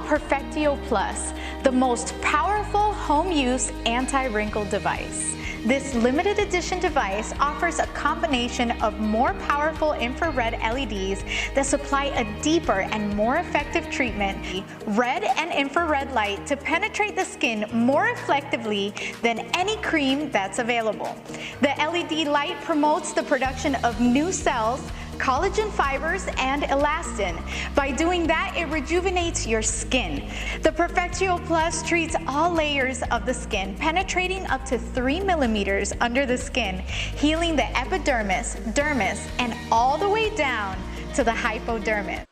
Perfectio Plus, the most powerful home-use anti-wrinkle device. This limited edition device offers a combination of more powerful infrared LEDs that supply a deeper and more effective treatment, red and infrared light to penetrate the skin more effectively than any cream that's available. The LED light promotes the production of new cells, collagen fibers, and elastin. By doing that, it rejuvenates your skin. The Perfectio Plus treats all layers of the skin, penetrating up to 3 millimeters under the skin, healing the epidermis, dermis, and all the way down to the hypodermis.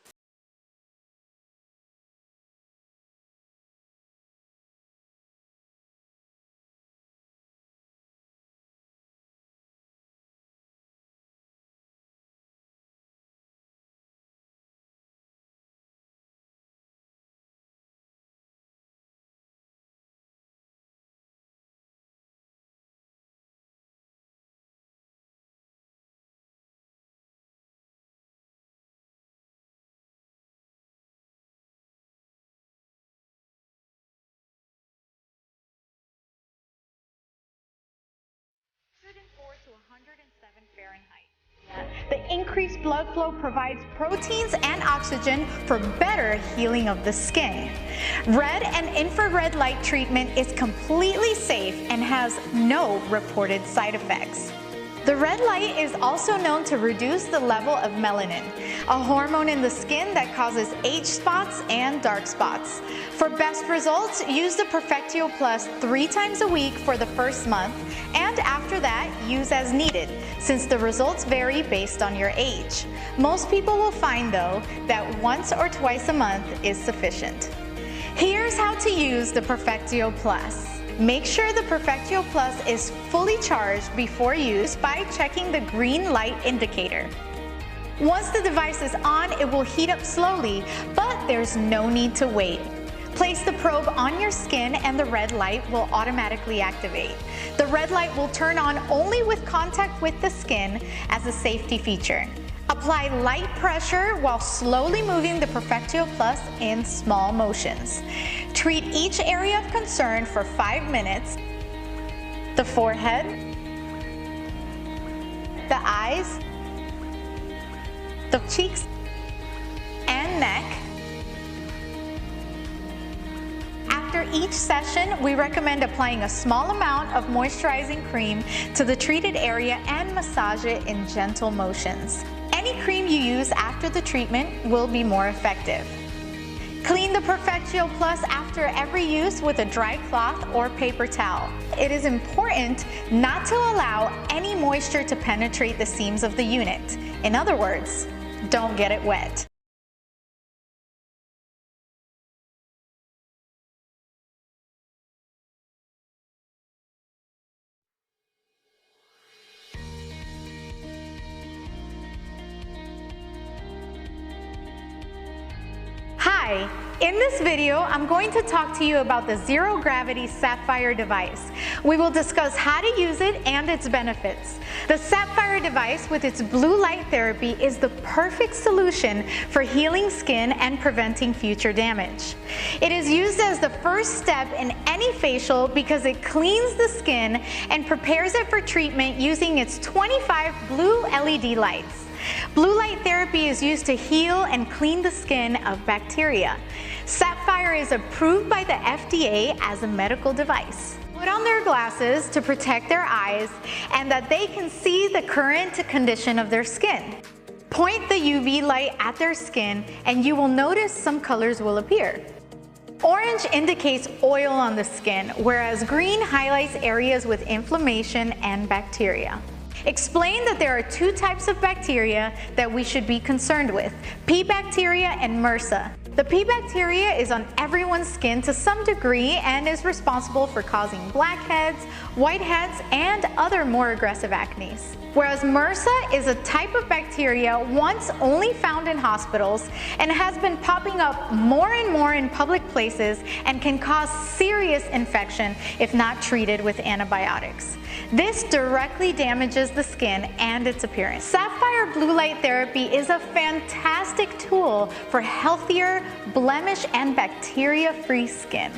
To 107 Fahrenheit. The increased blood flow provides proteins and oxygen for better healing of the skin. Red and infrared light treatment is completely safe and has no reported side effects. The red light is also known to reduce the level of melanin, a hormone in the skin that causes age spots and dark spots. For best results, use the Perfectio Plus 3 times a week for the first month, and after that, use as needed, since the results vary based on your age. Most people will find, though, that once or twice a month is sufficient. Here's how to use the Perfectio Plus. Make sure the Perfectio Plus is fully charged before use by checking the green light indicator. Once the device is on, it will heat up slowly, but there's no need to wait. Place the probe on your skin and the red light will automatically activate. The red light will turn on only with contact with the skin as a safety feature. Apply light pressure while slowly moving the Perfectio Plus in small motions. Treat each area of concern for 5 minutes. The forehead, the eyes, the cheeks and neck. After each session, we recommend applying a small amount of moisturizing cream to the treated area and massage it in gentle motions. Any cream you use after the treatment will be more effective. Clean the Perfectio Plus after every use with a dry cloth or paper towel. It is important not to allow any moisture to penetrate the seams of the unit. In other words, don't get it wet. Hi, in this video, I'm going to talk to you about the Zero Gravity Sapphire device. We will discuss how to use it and its benefits. The Sapphire device with its blue light therapy is the perfect solution for healing skin and preventing future damage. It is used as the first step in any facial because it cleans the skin and prepares it for treatment using its 25 blue LED lights. Blue light therapy is used to heal and clean the skin of bacteria. Sapphire is approved by the FDA as a medical device. Put on their glasses to protect their eyes and that they can see the current condition of their skin. Point the UV light at their skin and you will notice some colors will appear. Orange indicates oil on the skin, whereas green highlights areas with inflammation and bacteria. Explain that there are 2 types of bacteria that we should be concerned with, P. bacteria and MRSA. The P. bacteria is on everyone's skin to some degree and is responsible for causing blackheads, whiteheads, and other more aggressive acne. Whereas MRSA is a type of bacteria once only found in hospitals and has been popping up more and more in public places and can cause serious infection if not treated with antibiotics. This directly damages the skin and its appearance. Sapphire Sapphire blue light therapy is a fantastic tool for healthier, blemish and bacteria-free skin.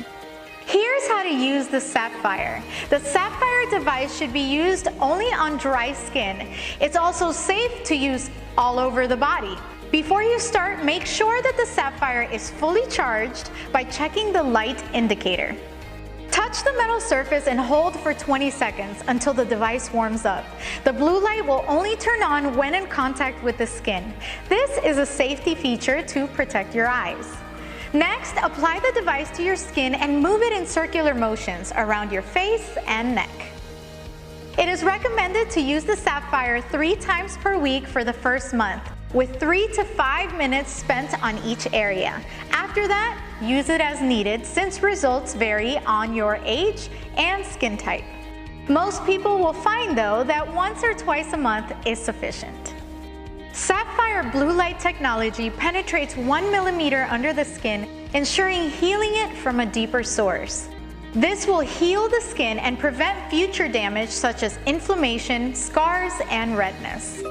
Here's how to use the Sapphire. The Sapphire device should be used only on dry skin. It's also safe to use all over the body. Before you start, make sure that the Sapphire is fully charged by checking the light indicator. Touch the metal surface and hold for 20 seconds until the device warms up. The blue light will only turn on when in contact with the skin. This is a safety feature to protect your eyes. Next, apply the device to your skin and move it in circular motions around your face and neck. It is recommended to use the Sapphire 3 times per week for the first month, with 3 to 5 minutes spent on each area. After that, use it as needed since results vary on your age and skin type. Most people will find though that once or twice a month is sufficient. Sapphire blue light technology penetrates 1 millimeter under the skin, ensuring healing it from a deeper source. This will heal the skin and prevent future damage such as inflammation, scars, and redness.